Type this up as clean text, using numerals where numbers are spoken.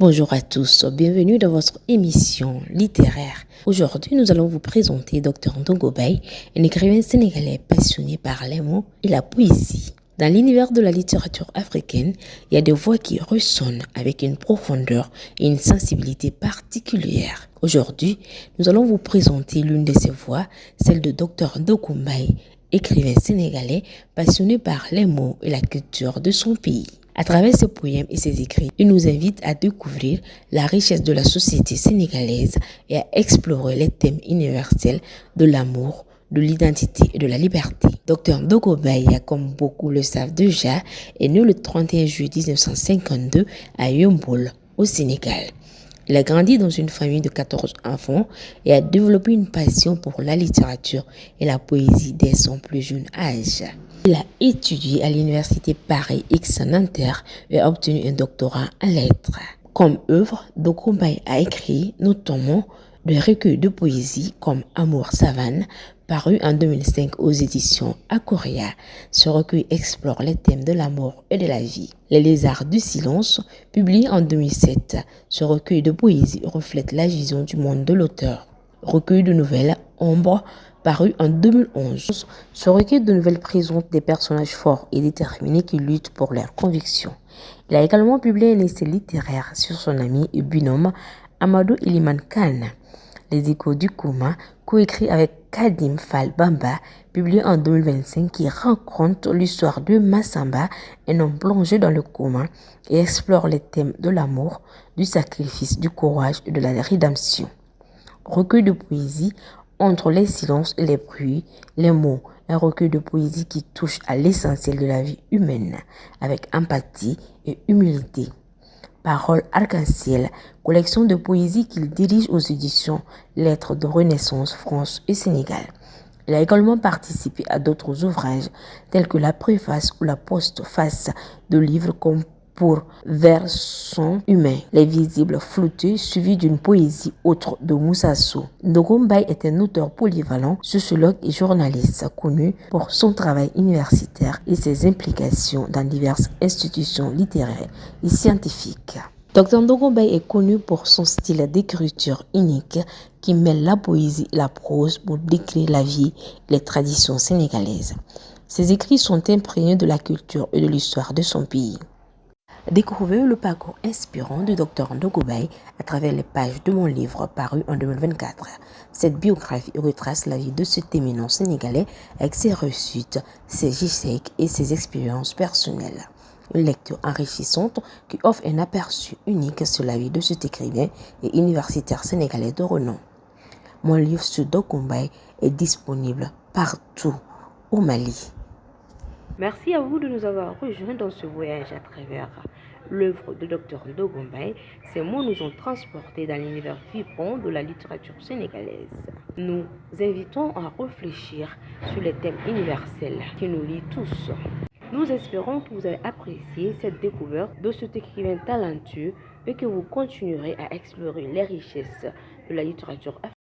Bonjour à tous, bienvenue dans votre émission littéraire. Aujourd'hui, nous allons vous présenter Dr Ndongo Bai, un écrivain sénégalais passionné par les mots et la poésie. Dans l'univers de la littérature africaine, il y a des voix qui ressonnent avec une profondeur et une sensibilité particulière. Aujourd'hui, nous allons vous présenter l'une de ces voix, celle de Dr Ndongo Bai, écrivain sénégalais passionné par les mots et la culture de son pays. À travers ses poèmes et ses écrits, il nous invite à découvrir la richesse de la société sénégalaise et à explorer les thèmes universels de l'amour, de l'identité et de la liberté. Dr Ndongo Bai, comme beaucoup le savent déjà, est né le 31 juillet 1952 à Yeumbeul, au Sénégal. Il a grandi dans une famille de 14 enfants et a développé une passion pour la littérature et la poésie dès son plus jeune âge. Il a étudié à l'université Paris X Nanterre et a obtenu un doctorat en lettres. Comme œuvre, Ndongo Bai a écrit notamment des recueils de poésie comme Amour Savane, paru en 2005 aux éditions Akoria. Ce recueil explore les thèmes de l'amour et de la vie. Les Lézards du silence, publié en 2007, ce recueil de poésie reflète la vision du monde de l'auteur. Recueil de nouvelles Ombre, paru en 2011. Ce recueil de nouvelles présente des personnages forts et déterminés qui luttent pour leurs convictions. Il a également publié un essai littéraire sur son ami et binôme Amadou Elimane Kane, Les Échos du coma, coécrit avec Kadim Fall Bamba, publié en 2025, qui raconte l'histoire de Massamba, un homme plongé dans le coma, et explore les thèmes de l'amour, du sacrifice, du courage et de la rédemption. Recueil de poésie Entre les silences et les bruits, les mots, un recueil de poésie qui touche à l'essentiel de la vie humaine, avec empathie et humilité. Paroles arc-en-ciel, collection de poésie qu'il dirige aux éditions Lettres de Renaissance France et Sénégal. Il a également participé à d'autres ouvrages tels que la préface ou la postface de livres comme Pour Versons humains, Les visibles floutés, suivi d'une poésie autre de Moussa Sow. Ndongo Bai est un auteur polyvalent, sociologue et journaliste connu pour son travail universitaire et ses implications dans diverses institutions littéraires et scientifiques. Dr Ndongo Bai est connu pour son style d'écriture unique qui mêle la poésie et la prose pour décrire la vie et les traditions sénégalaises. Ses écrits sont imprégnés de la culture et de l'histoire de son pays. Découvrez le parcours inspirant du Dr Ndongo Bai à travers les pages de mon livre paru en 2024. Cette biographie retrace la vie de cet éminent sénégalais avec ses réussites, ses échecs et ses expériences personnelles. Une lecture enrichissante qui offre un aperçu unique sur la vie de cet écrivain et universitaire sénégalais de renom. Mon livre sur Ndongo Bai est disponible partout au Mali. Merci à vous de nous avoir rejoints dans ce voyage à travers l'œuvre de Dr Ndongo Bai. Ces mots nous ont transportés dans l'univers vibrant de la littérature sénégalaise. Nous invitons à réfléchir sur les thèmes universels qui nous lient tous. Nous espérons que vous avez apprécié cette découverte de cet écrivain talentueux et que vous continuerez à explorer les richesses de la littérature africaine.